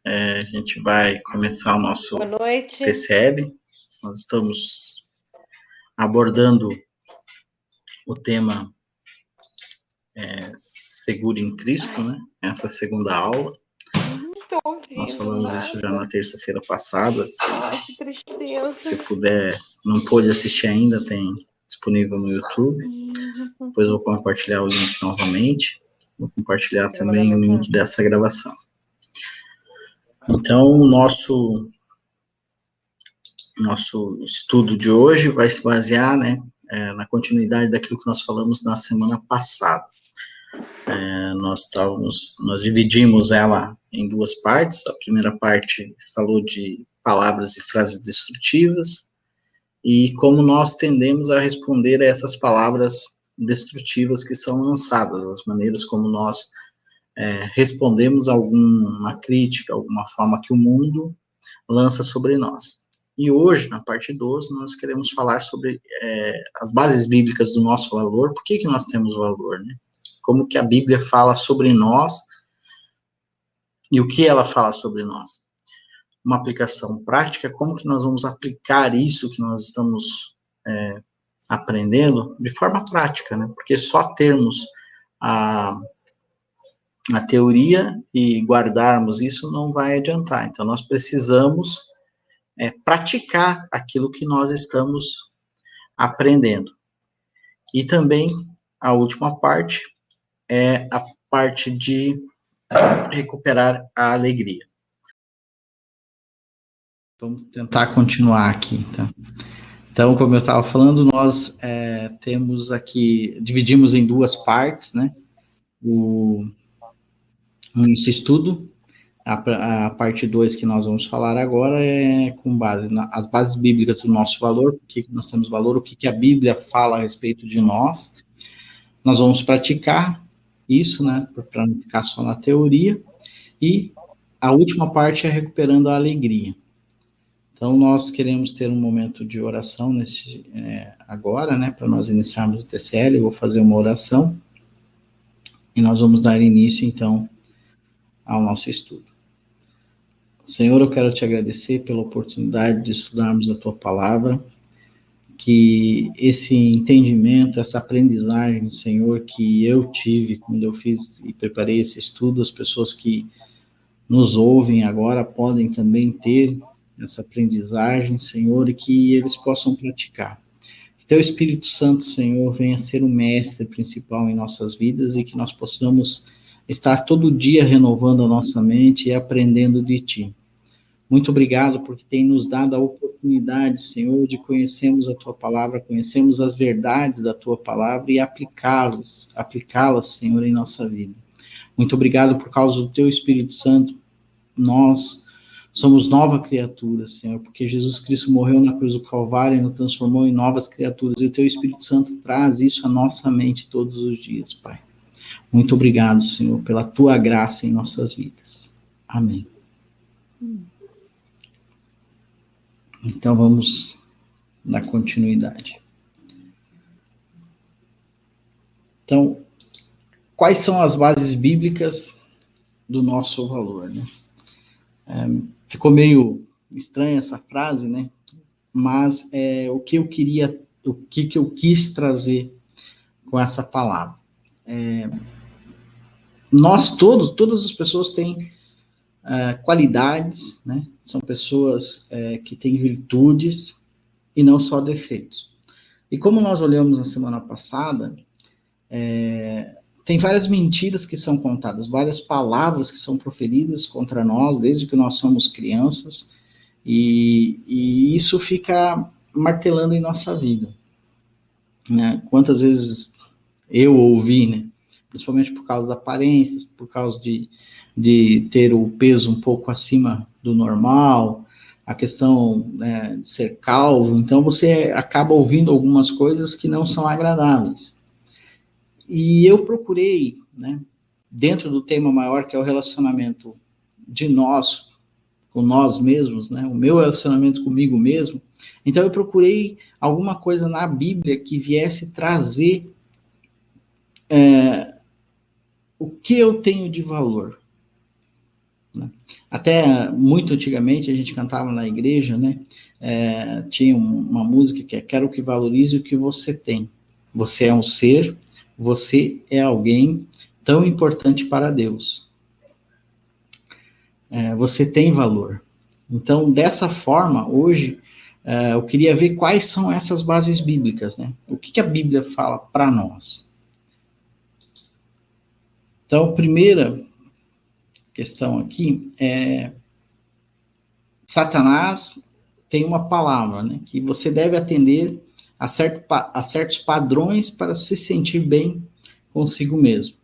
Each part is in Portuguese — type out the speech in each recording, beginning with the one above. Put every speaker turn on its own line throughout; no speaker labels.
A gente vai começar o nosso
Boa noite.
TCL. Nós estamos abordando o tema Seguro em Cristo, né? Essa segunda aula.
Tô ouvindo
Nós falamos
nada.
isso já na terça-feira passada.
Ai, que tristeza.
Se puder, não pôde assistir ainda, tem disponível no YouTube. Depois eu vou compartilhar o link novamente. Vou compartilhar também o link dessa gravação. Então, o nosso estudo de hoje vai se basear, né, na continuidade daquilo que nós falamos na semana passada. Nós dividimos ela em duas partes. A primeira parte falou de palavras e frases destrutivas e como nós tendemos a responder a essas palavras destrutivas que são lançadas, as maneiras como nós respondemos a alguma crítica, alguma forma que o mundo lança sobre nós. E hoje, na parte 12, nós queremos falar sobre as bases bíblicas do nosso valor. Por que nós temos valor, né? Como que a Bíblia fala sobre nós e o que ela fala sobre nós. Uma aplicação prática, como que nós vamos aplicar isso que nós estamos aprendendo de forma prática, né? Porque só termos a teoria e guardarmos isso não vai adiantar. Então, nós precisamos praticar aquilo que nós estamos aprendendo. E também, a última parte é a parte de recuperar a alegria. Vamos tentar continuar aqui, tá? Então, como eu estava falando, nós temos aqui, dividimos em duas partes, né? Esse estudo. A parte 2 que nós vamos falar agora é com base nas bases bíblicas do nosso valor, por que nós temos valor, o que a Bíblia fala a respeito de nós. Nós vamos praticar isso, né, para não ficar só na teoria, e a última parte é recuperando a alegria. Então, nós queremos ter um momento de oração agora, né, para nós iniciarmos o TCL. Eu vou fazer uma oração e nós vamos dar início, então, ao nosso estudo. Senhor, eu quero te agradecer pela oportunidade de estudarmos a tua palavra, que esse entendimento, essa aprendizagem, Senhor, que eu tive quando eu fiz e preparei esse estudo, as pessoas que nos ouvem agora podem também ter essa aprendizagem, Senhor, e que eles possam praticar. Que teu Espírito Santo, Senhor, venha ser o mestre principal em nossas vidas e que nós possamos estar todo dia renovando a nossa mente e aprendendo de Ti. Muito obrigado porque tem nos dado a oportunidade, Senhor, de conhecermos a Tua palavra, conhecermos as verdades da Tua palavra e aplicá-las, Senhor, em nossa vida. Muito obrigado por causa do Teu Espírito Santo. Nós somos nova criatura, Senhor, porque Jesus Cristo morreu na cruz do Calvário e nos transformou em novas criaturas. E o Teu Espírito Santo traz isso à nossa mente todos os dias, Pai. Muito obrigado, Senhor, pela Tua graça em nossas vidas. Amém. Então, vamos dar continuidade. Então, quais são as bases bíblicas do nosso valor, né? Ficou meio estranha essa frase, né? Mas o que eu quis trazer com essa palavra. Todas as pessoas têm qualidades, né? São pessoas que têm virtudes e não só defeitos. E como nós olhamos na semana passada, tem várias mentiras que são contadas, várias palavras que são proferidas contra nós desde que nós somos crianças, e isso fica martelando em nossa vida, né? Quantas vezes eu ouvi, né? Principalmente por causa da aparência, por causa de ter o peso um pouco acima do normal, a questão, né, de ser calvo, então você acaba ouvindo algumas coisas que não são agradáveis. E eu procurei, né, dentro do tema maior, que é o relacionamento de nós, com nós mesmos, né, o meu relacionamento comigo mesmo, então eu procurei alguma coisa na Bíblia que viesse trazer o que eu tenho de valor. né? Até muito antigamente a gente cantava na igreja, né? Tinha uma música que é "Quero que valorize o que você tem". Você é um ser, você é alguém tão importante para Deus. Você tem valor. Então, dessa forma, hoje, eu queria ver quais são essas bases bíblicas, né? O que a Bíblia fala para nós? Então, a primeira questão aqui é: Satanás tem uma palavra, né? Que você deve atender a certos padrões para se sentir bem consigo mesmo.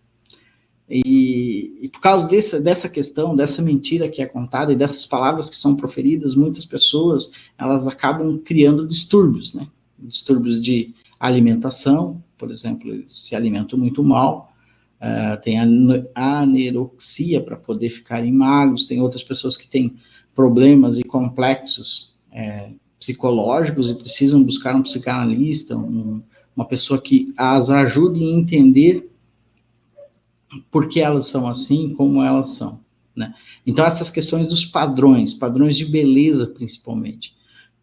E por causa dessa questão, dessa mentira que é contada e dessas palavras que são proferidas, muitas pessoas, elas acabam criando distúrbios, né? Distúrbios de alimentação, por exemplo, eles se alimentam muito mal, tem a anorexia para poder ficarem magros, tem outras pessoas que têm problemas e complexos psicológicos e precisam buscar um psicanalista, uma pessoa que as ajude a entender por que elas são assim, como elas são, né? Então, essas questões dos padrões de beleza, principalmente.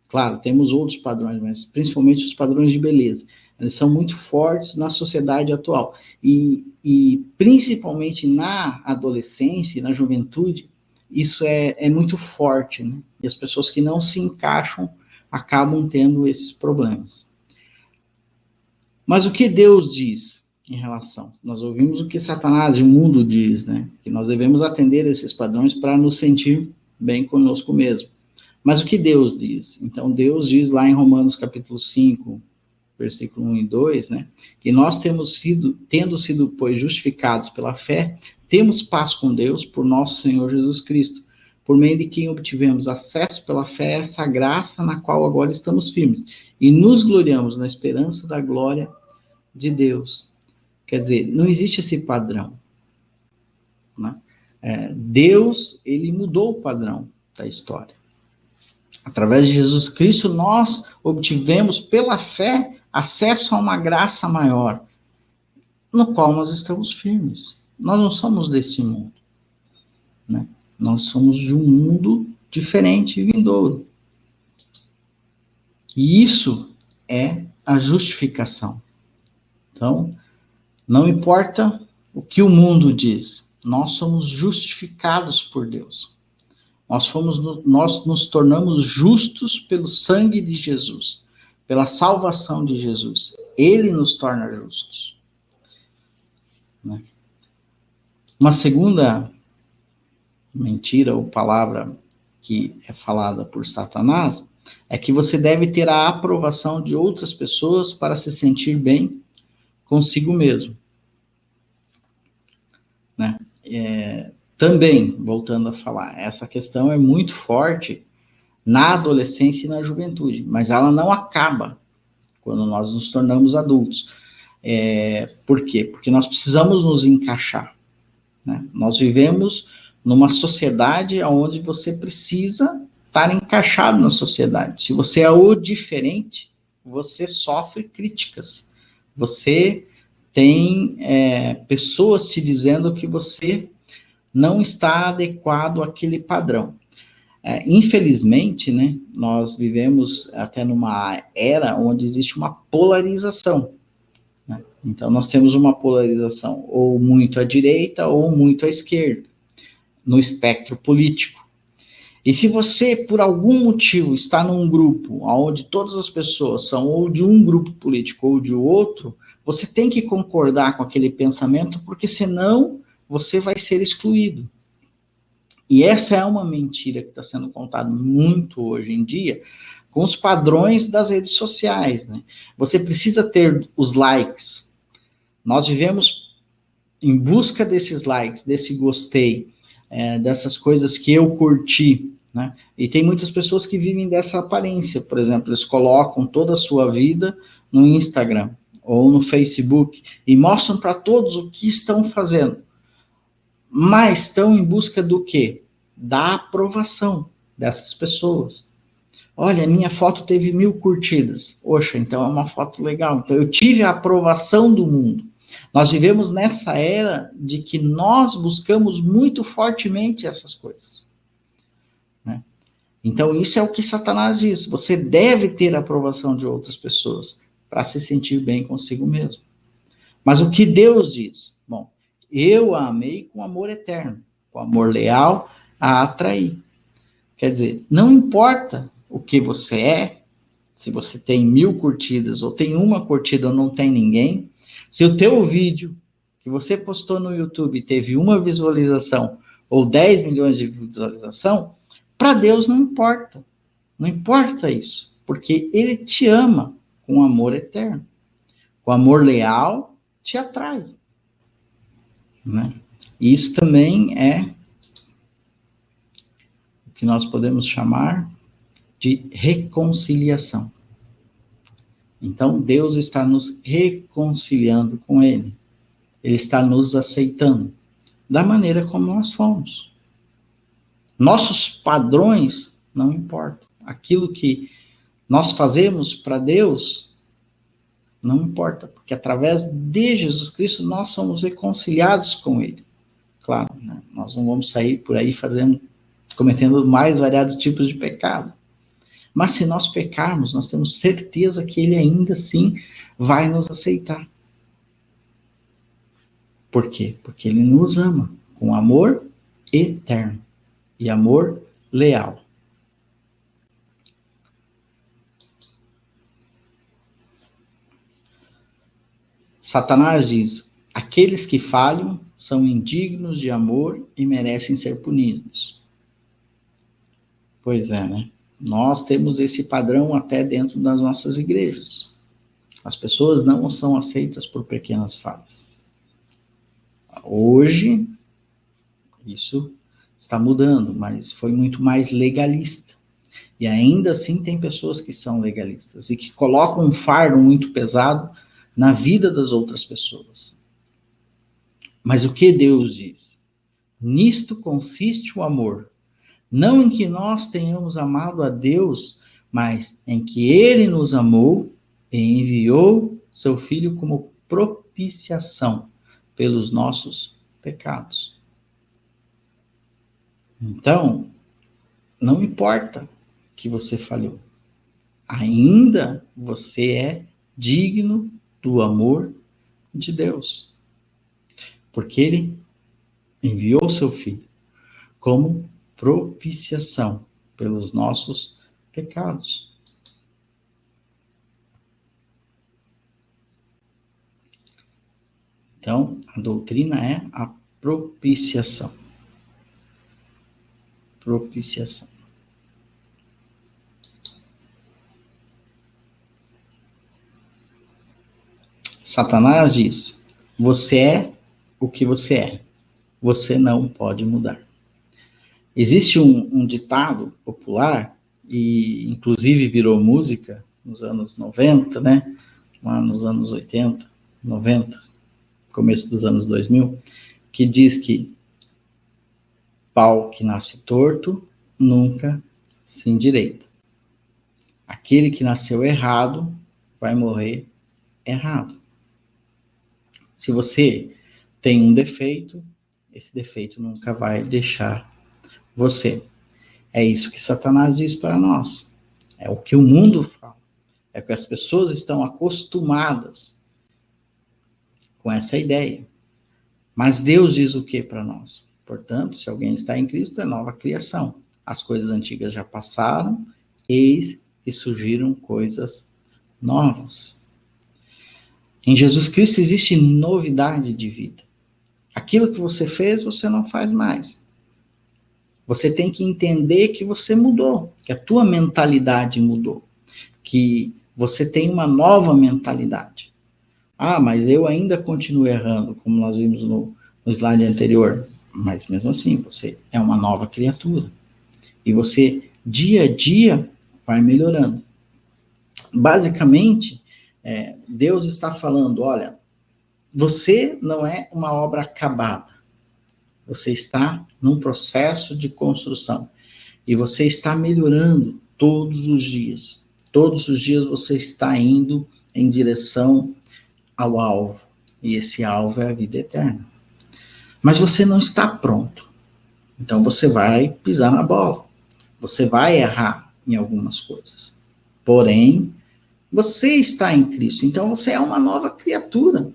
Claro, temos outros padrões, mas principalmente os padrões de beleza. Eles são muito fortes na sociedade atual. E principalmente na adolescência e na juventude, isso é muito forte, né? E as pessoas que não se encaixam acabam tendo esses problemas. Mas o que Deus diz em relação? Nós ouvimos o que Satanás e o mundo diz, né? Que nós devemos atender esses padrões para nos sentir bem conosco mesmo. Mas o que Deus diz? Então, Deus diz lá em Romanos capítulo 5, versículo 1 e 2, né? Que nós tendo sido, pois, justificados pela fé, temos paz com Deus por nosso Senhor Jesus Cristo, por meio de quem obtivemos acesso pela fé a essa graça na qual agora estamos firmes, e nos gloriamos na esperança da glória de Deus. Quer dizer, não existe esse padrão, né? Deus, ele mudou o padrão da história. Através de Jesus Cristo, nós obtivemos pela fé acesso a uma graça maior, no qual nós estamos firmes. Nós não somos desse mundo, né? Nós somos de um mundo diferente e vindouro. E isso é a justificação. Então, não importa o que o mundo diz, nós somos justificados por Deus. Nós nos tornamos justos pelo sangue de Jesus, pela salvação de Jesus. Ele nos torna justos, né? Uma segunda mentira ou palavra que é falada por Satanás é que você deve ter a aprovação de outras pessoas para se sentir bem consigo mesmo, né? Também, voltando a falar, essa questão é muito forte na adolescência e na juventude, mas ela não acaba quando nós nos tornamos adultos. Por quê? Porque nós precisamos nos encaixar, né? Nós vivemos numa sociedade onde você precisa estar encaixado na sociedade. Se você é o diferente, você sofre críticas. Você tem pessoas te dizendo que você não está adequado àquele padrão. Infelizmente, né, nós vivemos até numa era onde existe uma polarização, né? Então, nós temos uma polarização ou muito à direita ou muito à esquerda, no espectro político. E se você, por algum motivo, está num grupo onde todas as pessoas são ou de um grupo político ou de outro, você tem que concordar com aquele pensamento, porque senão você vai ser excluído. E essa é uma mentira que está sendo contada muito hoje em dia, com os padrões das redes sociais, né? Você precisa ter os likes. Nós vivemos em busca desses likes, desse gostei, dessas coisas que eu curti, né? E tem muitas pessoas que vivem dessa aparência. Por exemplo, eles colocam toda a sua vida no Instagram ou no Facebook e mostram para todos o que estão fazendo. Mas estão em busca do quê? Da aprovação dessas pessoas. Olha, minha foto teve 1000 curtidas. Poxa, então é uma foto legal. Então eu tive a aprovação do mundo. Nós vivemos nessa era de que nós buscamos muito fortemente essas coisas, né? Então, isso é o que Satanás diz. Você deve ter a aprovação de outras pessoas para se sentir bem consigo mesmo. Mas o que Deus diz? Bom, eu a amei com amor eterno, com amor leal a atrair. Quer dizer, não importa o que você é, se você tem 1000 curtidas, ou tem uma curtida ou não tem ninguém, se o teu vídeo que você postou no YouTube teve uma visualização ou 10 milhões de visualização, para Deus não importa. Não importa isso, porque Ele te ama com amor eterno. O amor leal te atrai, né? E isso também é o que nós podemos chamar de reconciliação. Então, Deus está nos reconciliando com Ele. Ele está nos aceitando da maneira como nós fomos. Nossos padrões não importam. Aquilo que nós fazemos para Deus não importa, porque através de Jesus Cristo nós somos reconciliados com Ele. Claro, né? Nós não vamos sair por aí cometendo mais variados tipos de pecado. Mas se nós pecarmos, nós temos certeza que Ele ainda assim vai nos aceitar. Por quê? Porque Ele nos ama com amor eterno e amor leal. Satanás diz: aqueles que falham são indignos de amor e merecem ser punidos. Pois é, né? Nós temos esse padrão até dentro das nossas igrejas. As pessoas não são aceitas por pequenas falhas. Hoje, isso está mudando, mas foi muito mais legalista. E ainda assim tem pessoas que são legalistas e que colocam um fardo muito pesado na vida das outras pessoas. Mas o que Deus diz? Nisto consiste o amor. Não em que nós tenhamos amado a Deus, mas em que Ele nos amou e enviou seu Filho como propiciação pelos nossos pecados. Então, não importa que você falhou. Ainda você é digno do amor de Deus. Porque Ele enviou seu Filho como propiciação pelos nossos pecados. Então, a doutrina é a propiciação. Propiciação. Satanás diz: você é o que você é. Você não pode mudar. Existe um ditado popular, e inclusive virou música nos anos 90, né? Lá nos anos 80, 90, começo dos anos 2000, que diz que pau que nasce torto nunca se endireita. Aquele que nasceu errado vai morrer errado. Se você tem um defeito, esse defeito nunca vai deixar você. É isso que Satanás diz para nós. É o que o mundo fala. É o que as pessoas estão acostumadas com essa ideia. Mas Deus diz o que para nós? Portanto, se alguém está em Cristo, é nova criação. As coisas antigas já passaram, eis que surgiram coisas novas. Em Jesus Cristo existe novidade de vida. Aquilo que você fez, você não faz mais. Você tem que entender que você mudou, que a tua mentalidade mudou, que você tem uma nova mentalidade. Ah, mas eu ainda continuo errando, como nós vimos no slide anterior. Mas mesmo assim, você é uma nova criatura. E você, dia a dia, vai melhorando. Basicamente, Deus está falando, olha, você não é uma obra acabada. Você está num processo de construção. E você está melhorando todos os dias. Todos os dias você está indo em direção ao alvo, e esse alvo é a vida eterna. Mas você não está pronto. Então você vai pisar na bola. Você vai errar em algumas coisas. Porém, você está em Cristo. Então você é uma nova criatura.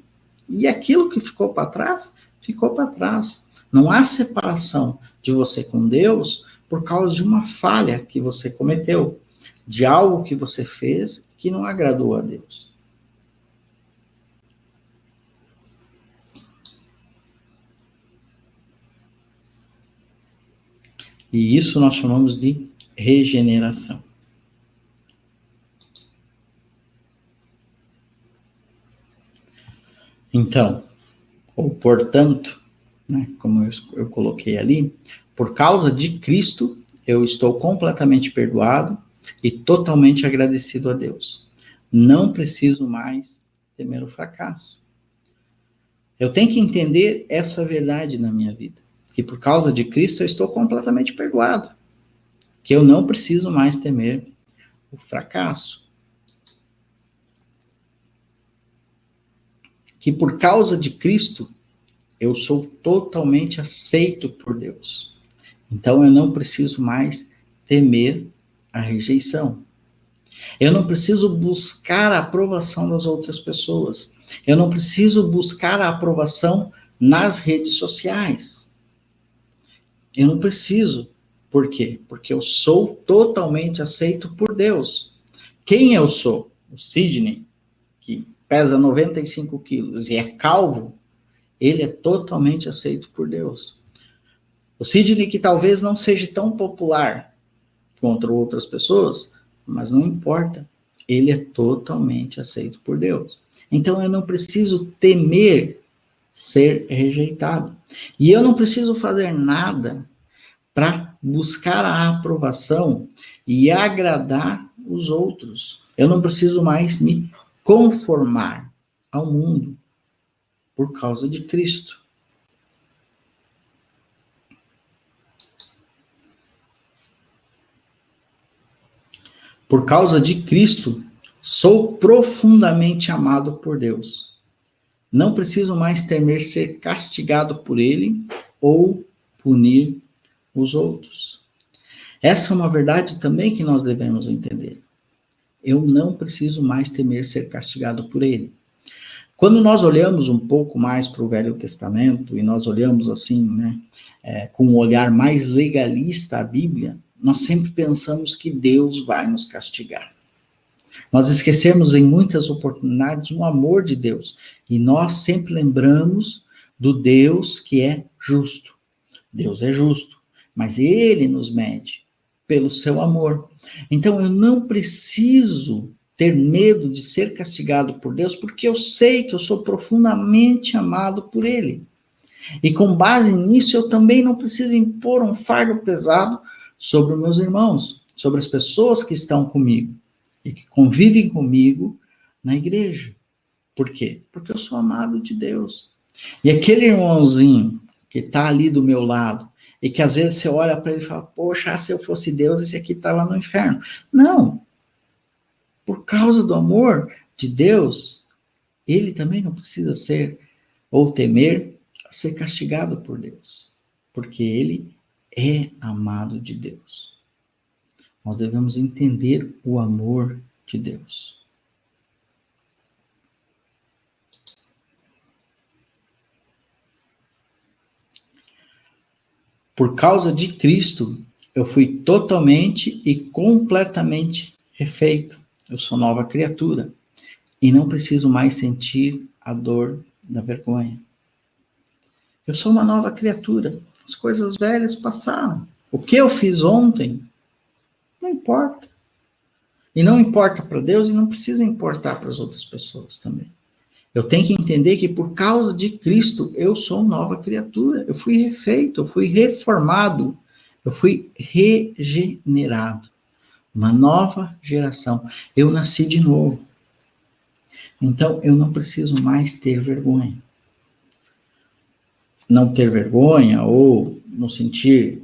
E aquilo que ficou para trás, ficou para trás. Não há separação de você com Deus por causa de uma falha que você cometeu, de algo que você fez que não agradou a Deus. E isso nós chamamos de regeneração. Então, ou portanto, né, como eu coloquei ali, por causa de Cristo, eu estou completamente perdoado e totalmente agradecido a Deus. Não preciso mais temer o fracasso. Eu tenho que entender essa verdade na minha vida, que por causa de Cristo eu estou completamente perdoado, que eu não preciso mais temer o fracasso. Que por causa de Cristo eu sou totalmente aceito por Deus. Então eu não preciso mais temer a rejeição. Eu não preciso buscar a aprovação das outras pessoas. Eu não preciso buscar a aprovação nas redes sociais. Eu não preciso. Por quê? Porque eu sou totalmente aceito por Deus. Quem eu sou? O Sidney, que pesa 95 quilos e é calvo, ele é totalmente aceito por Deus. O Sidney, que talvez não seja tão popular contra outras pessoas, mas não importa. Ele é totalmente aceito por Deus. Então eu não preciso temer ser rejeitado. E eu não preciso fazer nada para buscar a aprovação e agradar os outros. Eu não preciso mais me conformar ao mundo por causa de Cristo. Por causa de Cristo, sou profundamente amado por Deus. Não preciso mais temer ser castigado por Ele ou punir os outros. Essa é uma verdade também que nós devemos entender. Eu não preciso mais temer ser castigado por Ele. Quando nós olhamos um pouco mais para o Velho Testamento, e nós olhamos assim, né, com um olhar mais legalista a Bíblia, nós sempre pensamos que Deus vai nos castigar. Nós esquecemos em muitas oportunidades o amor de Deus. E nós sempre lembramos do Deus que é justo. Deus é justo, mas Ele nos mede pelo seu amor. Então eu não preciso ter medo de ser castigado por Deus, porque eu sei que eu sou profundamente amado por Ele. E com base nisso, eu também não preciso impor um fardo pesado sobre os meus irmãos, sobre as pessoas que estão comigo e que convivem comigo na igreja. Por quê? Porque eu sou amado de Deus. E aquele irmãozinho que está ali do meu lado, e que às vezes você olha para ele e fala, poxa, se eu fosse Deus, esse aqui estava no inferno. Não. Por causa do amor de Deus, ele também não precisa ser ou temer ser castigado por Deus, porque ele é amado de Deus. Nós devemos entender o amor de Deus. Por causa de Cristo, eu fui totalmente e completamente refeito. Eu sou nova criatura e não preciso mais sentir a dor da vergonha. Eu sou uma nova criatura. As coisas velhas passaram. O que eu fiz ontem não importa. E não importa para Deus e não precisa importar para as outras pessoas também. Eu tenho que entender que por causa de Cristo eu sou nova criatura. Eu fui refeito, eu fui reformado, eu fui regenerado. Uma nova geração. Eu nasci de novo. Então eu não preciso mais ter vergonha. Não ter vergonha ou não sentir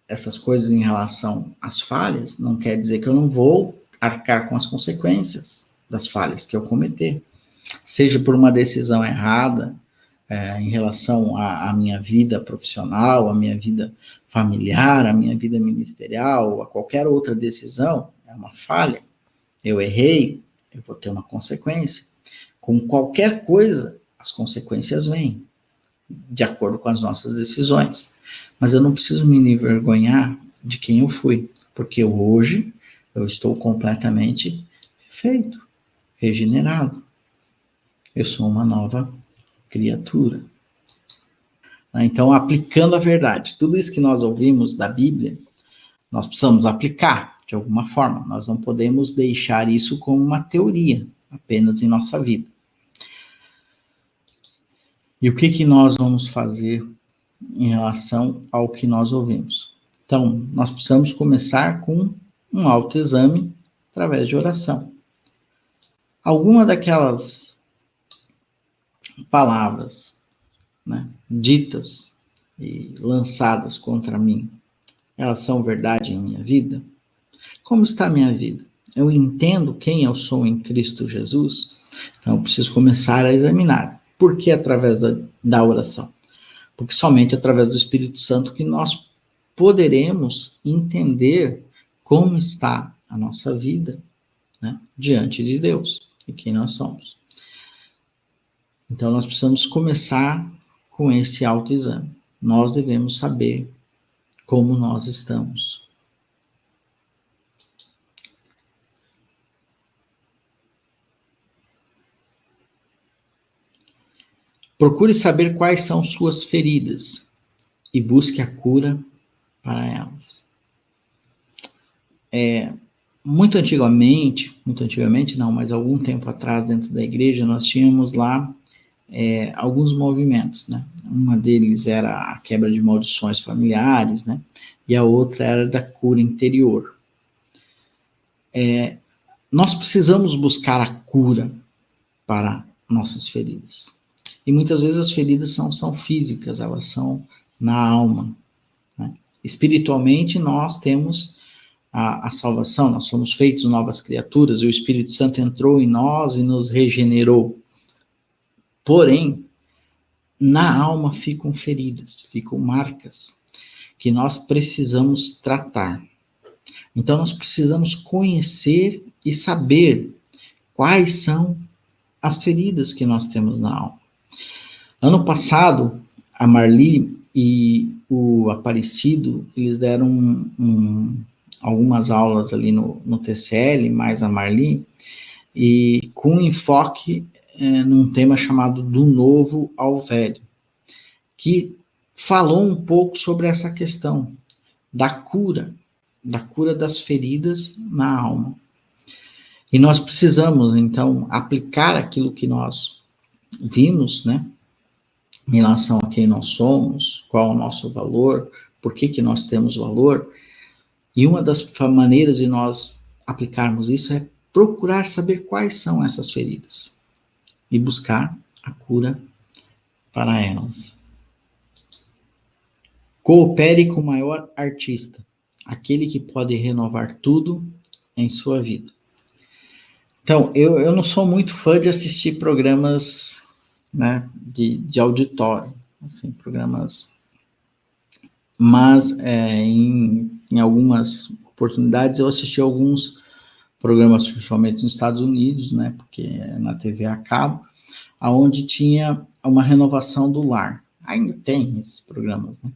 essas coisas em relação às falhas, não quer dizer que eu não vou arcar com as consequências das falhas que eu cometer. seja por uma decisão errada, em relação à minha vida profissional, à minha vida familiar, à minha vida ministerial, a qualquer outra decisão, é uma falha. Eu errei, eu vou ter uma consequência. Com qualquer coisa, as consequências vêm, de acordo com as nossas decisões. Mas eu não preciso me envergonhar de quem eu fui, porque hoje eu estou completamente feito, regenerado. Eu sou uma nova criatura. Então, aplicando a verdade, tudo isso que nós ouvimos da Bíblia, nós precisamos aplicar de alguma forma. Nós não podemos deixar isso como uma teoria, apenas em nossa vida. E o que nós vamos fazer em relação ao que nós ouvimos? Então, nós precisamos começar com um autoexame através de oração. Alguma daquelas palavras, né, ditas e lançadas contra mim, elas são verdade em minha vida? Como está a minha vida? Eu entendo quem eu sou em Cristo Jesus? Então, eu preciso começar a examinar. Por que através da oração? Porque somente através do Espírito Santo que nós poderemos entender como está a nossa vida, né, diante de Deus e quem nós somos. Então, nós precisamos começar com esse autoexame. Nós devemos saber como nós estamos. Procure saber quais são suas feridas e busque a cura para elas. Muito antigamente não, mas algum tempo atrás dentro da igreja, nós tínhamos lá alguns movimentos, né? Uma deles era a quebra de maldições familiares, né? E a outra era da cura interior. Nós precisamos buscar a cura para nossas feridas. E muitas vezes as feridas são físicas, elas são na alma, né? Espiritualmente, nós temos a salvação, nós somos feitos novas criaturas, e o Espírito Santo entrou em nós e nos regenerou. Porém, na alma ficam feridas, ficam marcas, que nós precisamos tratar. Então, nós precisamos conhecer e saber quais são as feridas que nós temos na alma. Ano passado, a Marli e o Aparecido, eles deram algumas aulas ali no TCL, mais a Marli, e com enfoque num tema chamado Do Novo ao Velho, que falou um pouco sobre essa questão da cura das feridas na alma. E nós precisamos, então, aplicar aquilo que nós vimos, né, em relação a quem nós somos, qual é o nosso valor, por que nós temos valor. E uma das maneiras de nós aplicarmos isso é procurar saber quais são essas feridas e buscar a cura para elas. Coopere com o maior artista, aquele que pode renovar tudo em sua vida. Então, eu não sou muito fã de assistir programas, né, de auditório, assim, programas, mas em algumas oportunidades eu assisti alguns programas, principalmente nos Estados Unidos, né, porque é na TV a cabo, onde tinha uma renovação do lar. Ainda tem esses programas, né?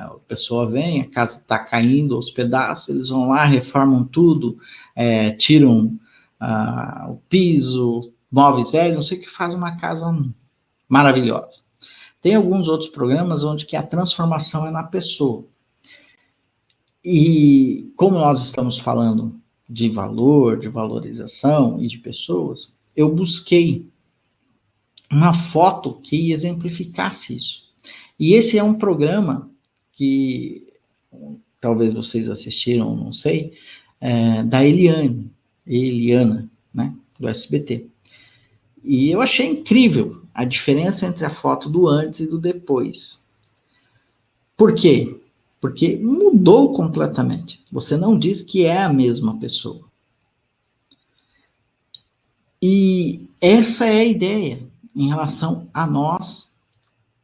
A pessoa vem, a casa está caindo aos pedaços, eles vão lá, reformam tudo, tiram o piso, móveis velhos, não sei o que, faz uma casa maravilhosa. Tem alguns outros programas onde que a transformação é na pessoa. E como nós estamos falando de valor, de valorização e de pessoas, eu busquei uma foto que exemplificasse isso. E esse é um programa que talvez vocês assistiram, não sei, da Eliana, né, do SBT. E eu achei incrível a diferença entre a foto do antes e do depois. Por quê? Porque mudou completamente. Você não diz que é a mesma pessoa. E essa é a ideia em relação a nós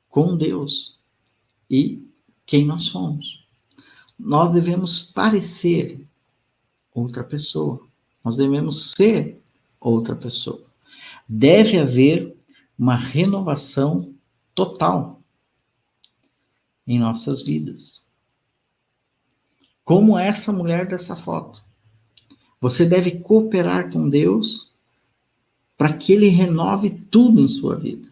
com Deus e quem nós somos. Nós devemos parecer outra pessoa. Nós devemos ser outra pessoa. Deve haver uma renovação total em nossas vidas. Como essa mulher dessa foto. Você deve cooperar com Deus para que Ele renove tudo em sua vida.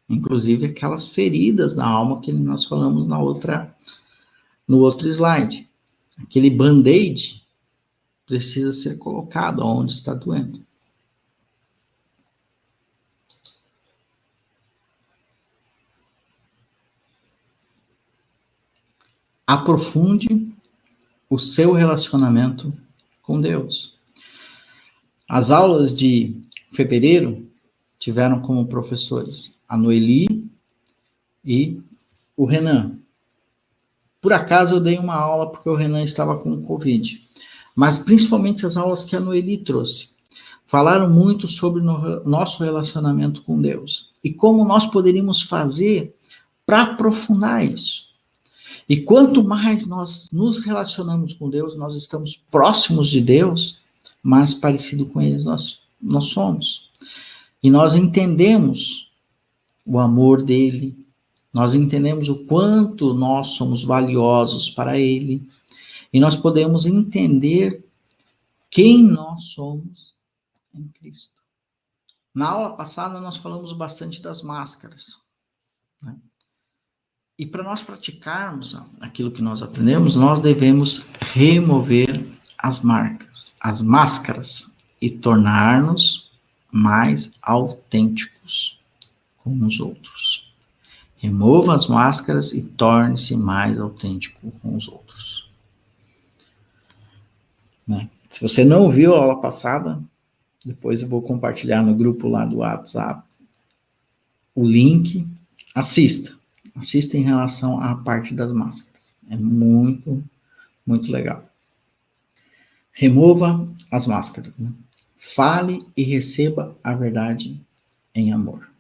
Inclusive aquelas feridas na alma que nós falamos no outro slide. Aquele band-aid precisa ser colocado onde está doendo. Aprofunde o seu relacionamento com Deus. As aulas de fevereiro tiveram como professores a Noeli e o Renan. Por acaso eu dei uma aula porque o Renan estava com Covid. Mas principalmente as aulas que a Noeli trouxe. Falaram muito sobre o nosso relacionamento com Deus. E como nós poderíamos fazer para aprofundar isso. E quanto mais nós nos relacionamos com Deus, nós estamos próximos de Deus, mais parecido com Ele nós somos. E nós entendemos o amor dele, nós entendemos o quanto nós somos valiosos para Ele, e nós podemos entender quem nós somos em Cristo. Na aula passada, nós falamos bastante das máscaras, né? E para nós praticarmos aquilo que nós aprendemos, nós devemos remover as máscaras, e tornar-nos mais autênticos com os outros. Remova as máscaras e torne-se mais autêntico com os outros. Né? Se você não ouviu a aula passada, depois eu vou compartilhar no grupo lá do WhatsApp o link. Assista em relação à parte das máscaras. É muito, muito legal. Remova as máscaras. Né? Fale e receba a verdade em amor.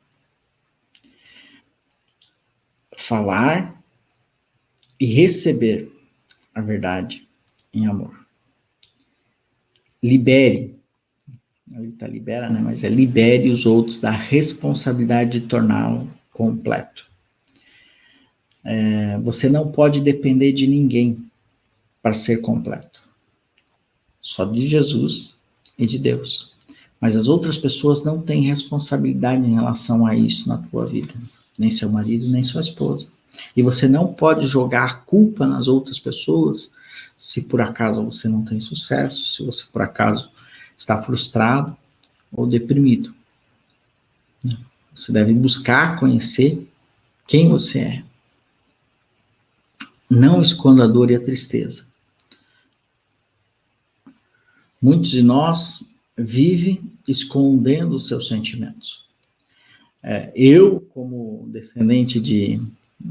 Falar e receber a verdade em amor. Libere. Ali está libera, né? Mas é libere os outros da responsabilidade de torná-lo completo. Você não pode depender de ninguém para ser completo. Só de Jesus e de Deus. Mas as outras pessoas não têm responsabilidade em relação a isso na tua vida. Nem seu marido, nem sua esposa. E você não pode jogar a culpa nas outras pessoas se por acaso você não tem sucesso, se você por acaso está frustrado ou deprimido. Você deve buscar conhecer quem você é. Não esconda a dor e a tristeza. Muitos de nós vivem escondendo os seus sentimentos. Eu, como descendente de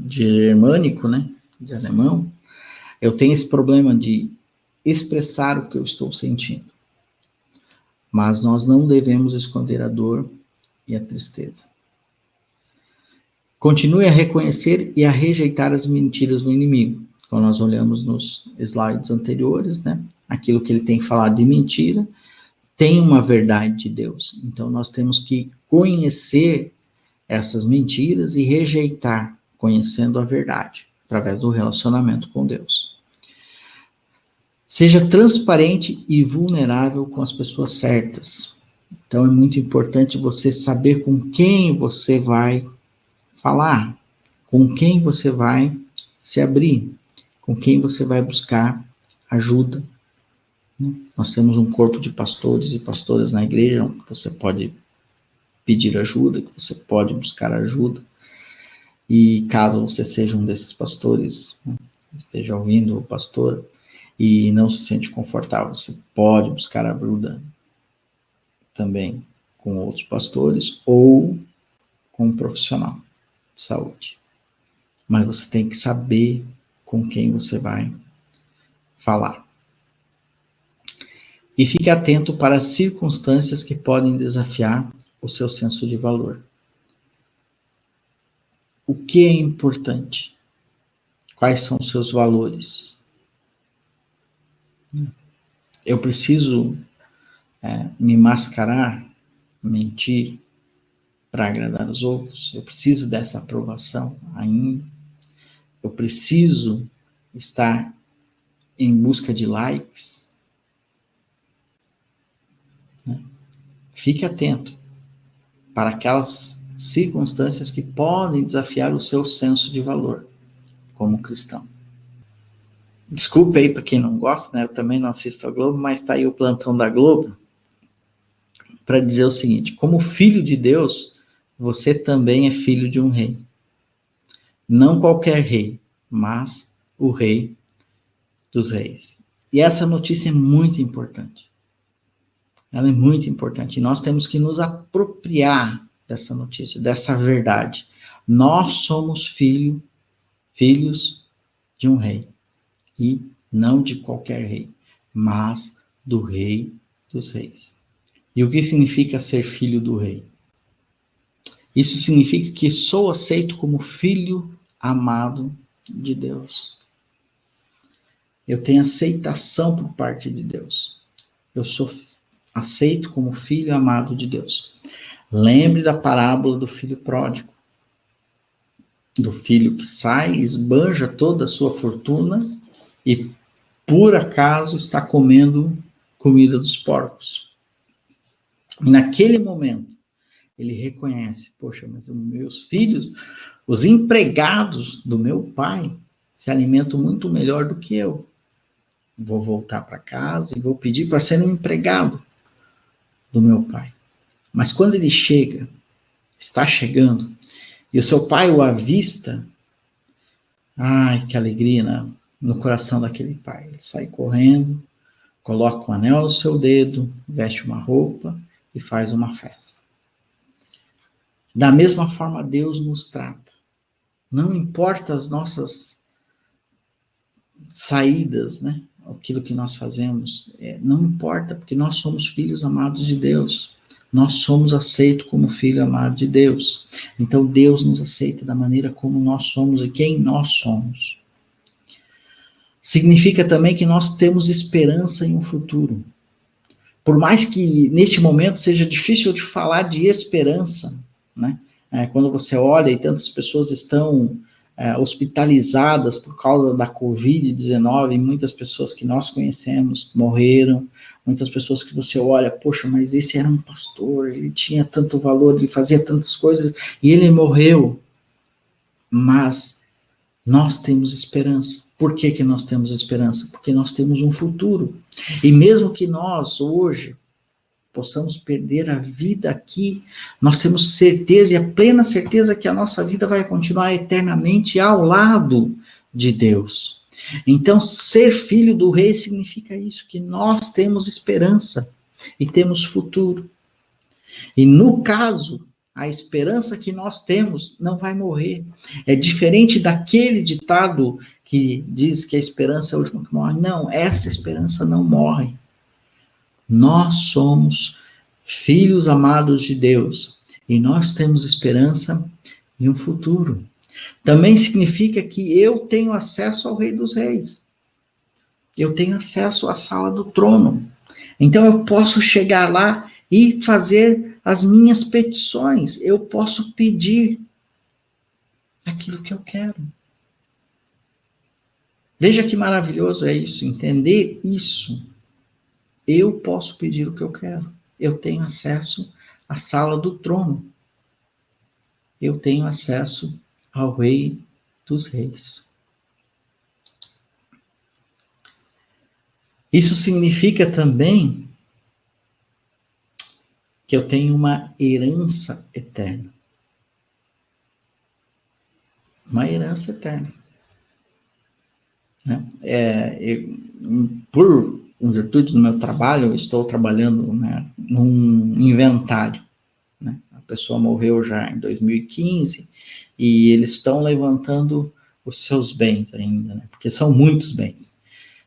germânico, né, de alemão, eu tenho esse problema de expressar o que eu estou sentindo. Mas nós não devemos esconder a dor e a tristeza. Continue a reconhecer e a rejeitar as mentiras do inimigo. Quando nós olhamos nos slides anteriores, né? Aquilo que ele tem falado de mentira, tem uma verdade de Deus. Então, nós temos que conhecer essas mentiras e rejeitar, conhecendo a verdade, através do relacionamento com Deus. Seja transparente e vulnerável com as pessoas certas. Então, é muito importante você saber com quem você vai falar, com quem você vai se abrir, com quem você vai buscar ajuda. Nós temos um corpo de pastores e pastoras na igreja, que você pode pedir ajuda, que você pode buscar ajuda. E caso você seja um desses pastores, esteja ouvindo o pastor e não se sente confortável, você pode buscar ajuda também com outros pastores ou com um profissional de saúde. Mas você tem que saber com quem você vai falar. E fique atento para as circunstâncias que podem desafiar o seu senso de valor. O que é importante? Quais são os seus valores? Eu preciso me mascarar, mentir para agradar os outros? Eu preciso dessa aprovação ainda? Eu preciso estar em busca de likes? Fique atento para aquelas circunstâncias que podem desafiar o seu senso de valor como cristão. Desculpe aí para quem não gosta, né? Eu também não assisto a Globo, mas está aí o plantão da Globo para dizer o seguinte: como filho de Deus, você também é filho de um rei. Não qualquer rei, mas o rei dos reis. E essa notícia é muito importante. Ela é muito importante. E nós temos que nos apropriar dessa notícia, dessa verdade. Nós somos filhos de um rei. E não de qualquer rei, mas do rei dos reis. E o que significa ser filho do rei? Isso significa que sou aceito como filho amado de Deus. Eu tenho aceitação por parte de Deus. Eu sou aceito como filho amado de Deus. Lembre da parábola do filho pródigo. Do filho que sai, esbanja toda a sua fortuna e, por acaso, está comendo comida dos porcos. E naquele momento, ele reconhece: poxa, mas os meus filhos, os empregados do meu pai, se alimentam muito melhor do que eu. Vou voltar para casa e vou pedir para ser um empregado do meu pai. Mas quando ele chega, está chegando, e o seu pai o avista, ai, que alegria no coração daquele pai. Ele sai correndo, coloca um anel no seu dedo, veste uma roupa e faz uma festa. Da mesma forma, Deus nos trata. Não importa as nossas saídas, né? Aquilo que nós fazemos, não importa, porque nós somos filhos amados de Deus. Nós somos aceitos como filho amado de Deus. Então, Deus nos aceita da maneira como nós somos e quem nós somos. Significa também que nós temos esperança em um futuro. Por mais que neste momento seja difícil de falar de esperança, né? Quando você olha e tantas pessoas estão hospitalizadas por causa da Covid-19, muitas pessoas que nós conhecemos morreram, muitas pessoas que você olha, poxa, mas esse era um pastor, ele tinha tanto valor, ele fazia tantas coisas, e ele morreu. Mas nós temos esperança. Por que nós temos esperança? Porque nós temos um futuro. E mesmo que nós, hoje, possamos perder a vida aqui, nós temos certeza, e a plena certeza, que a nossa vida vai continuar eternamente ao lado de Deus. Então, ser filho do rei significa isso, que nós temos esperança e temos futuro. E no caso, a esperança que nós temos não vai morrer. É diferente daquele ditado que diz que a esperança é a última que morre. Não, essa esperança não morre. Nós somos filhos amados de Deus e nós temos esperança em um futuro. Também significa que eu tenho acesso ao Rei dos Reis. Eu tenho acesso à sala do trono. Então eu posso chegar lá e fazer as minhas petições. Eu posso pedir aquilo que eu quero. Veja que maravilhoso é isso, entender isso. Eu posso pedir o que eu quero. Eu tenho acesso à sala do trono. Eu tenho acesso ao Rei dos Reis. Isso significa também que eu tenho uma herança eterna. Uma herança eterna. Né? Por virtude do meu trabalho, eu estou trabalhando, né, num inventário. Né? A pessoa morreu já em 2015 e eles estão levantando os seus bens ainda, né? Porque são muitos bens.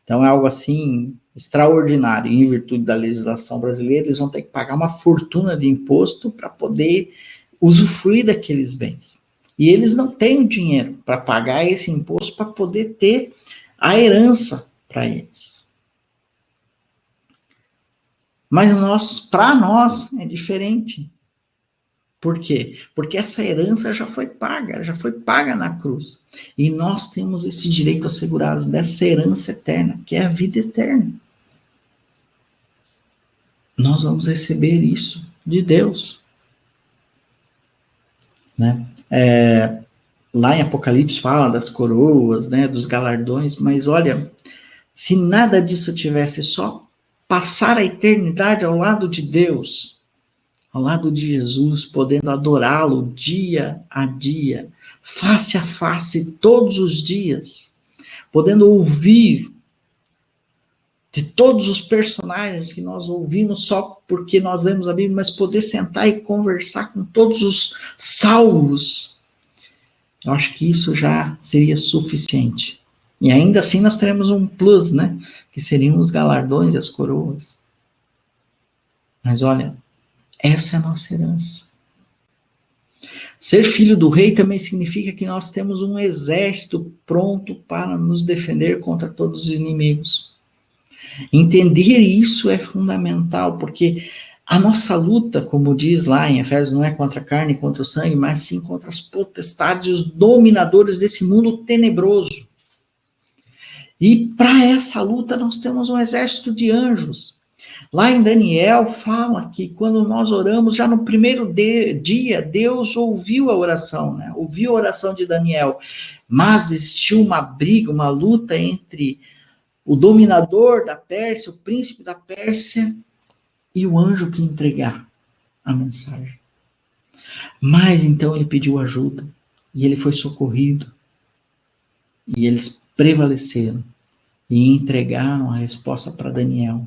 Então é algo assim extraordinário, em virtude da legislação brasileira, eles vão ter que pagar uma fortuna de imposto para poder usufruir daqueles bens. E eles não têm o dinheiro para pagar esse imposto para poder ter a herança para eles. Mas para nós é diferente. Por quê? Porque essa herança já foi paga na cruz. E nós temos esse direito assegurado dessa herança eterna, que é a vida eterna. Nós vamos receber isso de Deus. Né? Lá em Apocalipse fala das coroas, né, dos galardões, mas olha, se nada disso tivesse, só passar a eternidade ao lado de Deus, ao lado de Jesus, podendo adorá-lo dia a dia, face a face, todos os dias, podendo ouvir de todos os personagens que nós ouvimos só porque nós lemos a Bíblia, mas poder sentar e conversar com todos os salvos, eu acho que isso já seria suficiente. E ainda assim nós teremos um plus, né? Que seriam os galardões e as coroas. Mas olha, essa é a nossa herança. Ser filho do rei também significa que nós temos um exército pronto para nos defender contra todos os inimigos. Entender isso é fundamental, porque a nossa luta, como diz lá em Efésios, não é contra a carne e contra o sangue, mas sim contra as potestades e os dominadores desse mundo tenebroso. E para essa luta nós temos um exército de anjos. Lá em Daniel fala que quando nós oramos, já no primeiro dia, Deus ouviu a oração, né? Ouviu a oração de Daniel. Mas existiu uma briga, uma luta entre o dominador da Pérsia, o príncipe da Pérsia, e o anjo que entregar a mensagem. Mas então ele pediu ajuda, e ele foi socorrido, e eles prevaleceram, e entregaram a resposta para Daniel.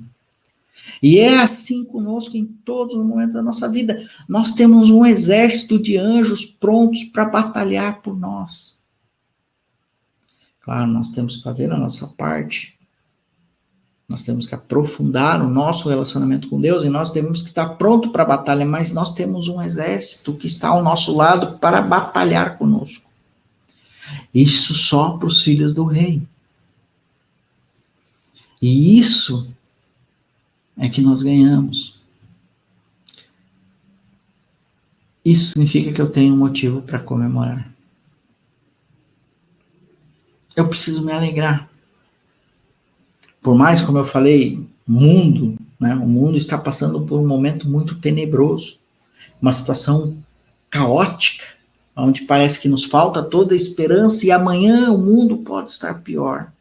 E é assim conosco em todos os momentos da nossa vida. Nós temos um exército de anjos prontos para batalhar por nós. Claro, nós temos que fazer a nossa parte. Nós temos que aprofundar o nosso relacionamento com Deus e nós temos que estar pronto para a batalha, mas nós temos um exército que está ao nosso lado para batalhar conosco. Isso só para os filhos do rei. E isso é que nós ganhamos. Isso significa que eu tenho um motivo para comemorar. Eu preciso me alegrar. Por mais, como eu falei, o mundo está passando por um momento muito tenebroso, uma situação caótica, onde parece que nos falta toda a esperança e amanhã o mundo pode estar pior.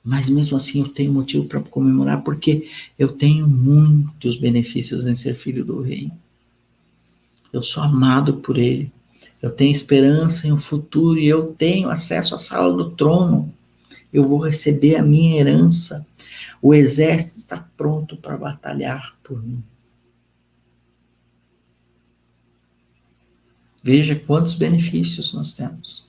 Mas mesmo assim eu tenho motivo para comemorar, porque eu tenho muitos benefícios em ser filho do rei. Eu sou amado por ele. Eu tenho esperança em um futuro e eu tenho acesso à sala do trono. Eu vou receber a minha herança. O exército está pronto para batalhar por mim. Veja quantos benefícios nós temos.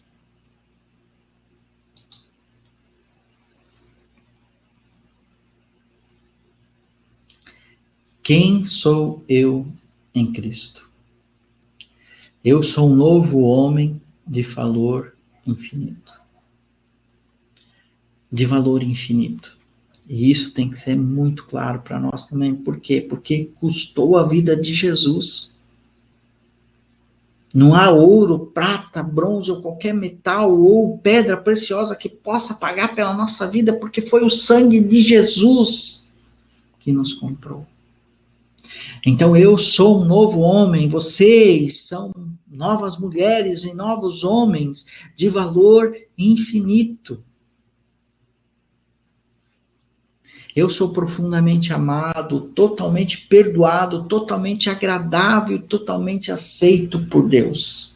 Quem sou eu em Cristo? Eu sou um novo homem de valor infinito. De valor infinito. E isso tem que ser muito claro para nós também. Por quê? Porque custou a vida de Jesus. Não há ouro, prata, bronze ou qualquer metal ou pedra preciosa que possa pagar pela nossa vida, porque foi o sangue de Jesus que nos comprou. Então eu sou um novo homem, vocês são novas mulheres e novos homens de valor infinito. Eu sou profundamente amado, totalmente perdoado, totalmente agradável, totalmente aceito por Deus.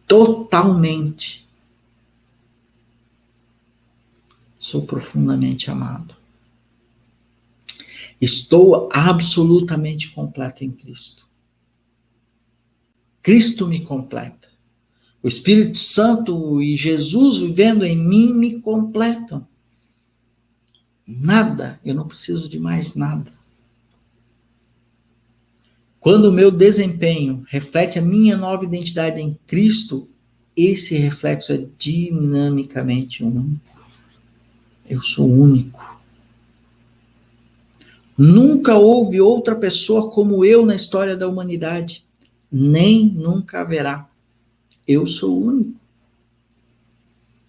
Totalmente. Sou profundamente amado. Estou absolutamente completo em Cristo. Cristo me completa. O Espírito Santo e Jesus vivendo em mim me completam. Nada, eu não preciso de mais nada. Quando o meu desempenho reflete a minha nova identidade em Cristo, esse reflexo é dinamicamente único. Eu sou único. Nunca houve outra pessoa como eu na história da humanidade. Nem nunca haverá. Eu sou único.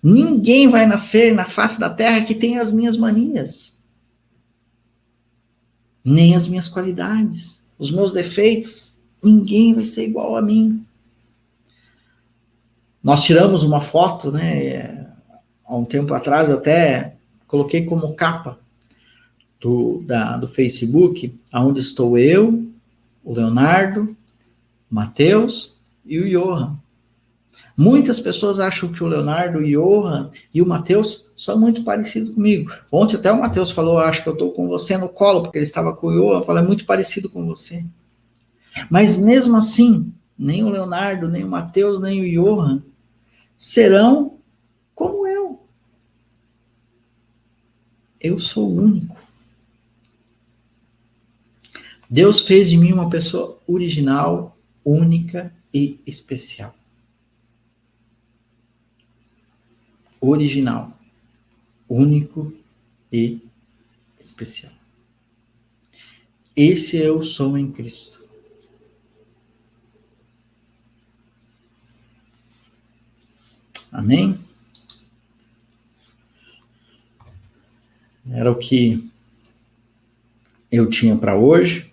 Ninguém vai nascer na face da terra que tenha as minhas manias. Nem as minhas qualidades. Os meus defeitos. Ninguém vai ser igual a mim. Nós tiramos uma foto, né? Há um tempo atrás, eu até coloquei como capa do Facebook, onde estou eu, o Leonardo, o Matheus e o Johan. Muitas pessoas acham que o Leonardo, o Johan e o Matheus são muito parecidos comigo. Ontem até o Matheus falou, acho que eu estou com você no colo, porque ele estava com o Johan, falou, é muito parecido com você. Mas mesmo assim, nem o Leonardo, nem o Matheus, nem o Johan serão como eu. Eu sou único. Deus fez de mim uma pessoa original, única e especial. Original, único e especial. Esse eu sou em Cristo. Amém? Era o que eu tinha para hoje.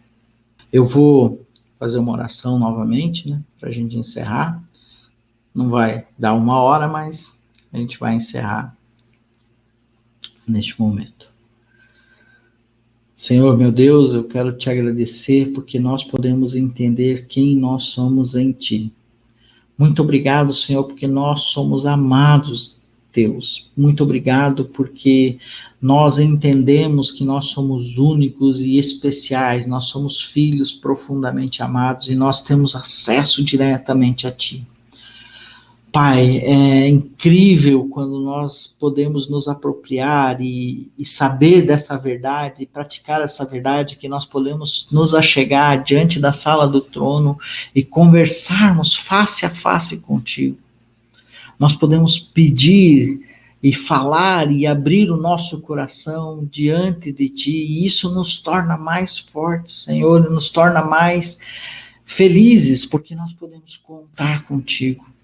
Eu vou fazer uma oração novamente, né? Para a gente encerrar. Não vai dar 1 hora, mas a gente vai encerrar neste momento. Senhor, meu Deus, eu quero te agradecer porque nós podemos entender quem nós somos em Ti. Muito obrigado, Senhor, porque nós somos amados, Deus. Muito obrigado porque nós entendemos que nós somos únicos e especiais, nós somos filhos profundamente amados e nós temos acesso diretamente a Ti. Pai, é incrível quando nós podemos nos apropriar e saber dessa verdade, e praticar essa verdade, que nós podemos nos achegar diante da sala do trono e conversarmos face a face contigo. Nós podemos pedir e falar e abrir o nosso coração diante de Ti, e isso nos torna mais fortes, Senhor, nos torna mais felizes, porque nós podemos contar contigo.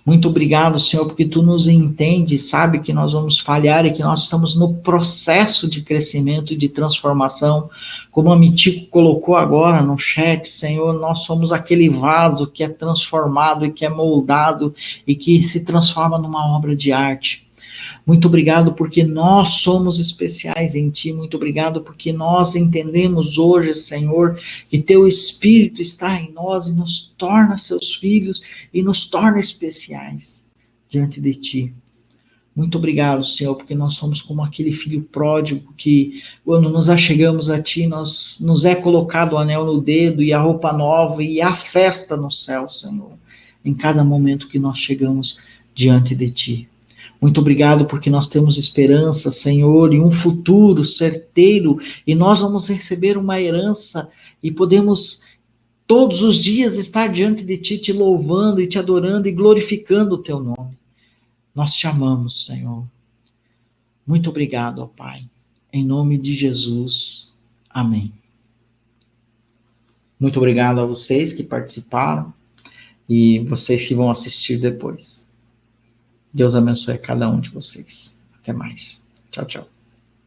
Muito obrigado, Senhor, porque Tu nos entende, sabe que nós vamos falhar e que nós estamos no processo de crescimento e de transformação. Como a Mitico colocou agora no chat, Senhor, nós somos aquele vaso que é transformado e que é moldado e que se transforma numa obra de arte. Muito obrigado porque nós somos especiais em Ti. Muito obrigado porque nós entendemos hoje, Senhor, que Teu Espírito está em nós e nos torna Seus filhos e nos torna especiais diante de Ti. Muito obrigado, Senhor, porque nós somos como aquele filho pródigo que, quando nos achegamos a Ti, nos é colocado o anel no dedo e a roupa nova e a festa no céu, Senhor, em cada momento que nós chegamos diante de Ti. Muito obrigado porque nós temos esperança, Senhor, e um futuro certeiro, e nós vamos receber uma herança e podemos todos os dias estar diante de Ti, te louvando e te adorando e glorificando o Teu nome. Nós te amamos, Senhor. Muito obrigado, ó Pai. Em nome de Jesus. Amém. Muito obrigado a vocês que participaram e vocês que vão assistir depois. Deus abençoe cada um de vocês. Até mais. Tchau, tchau.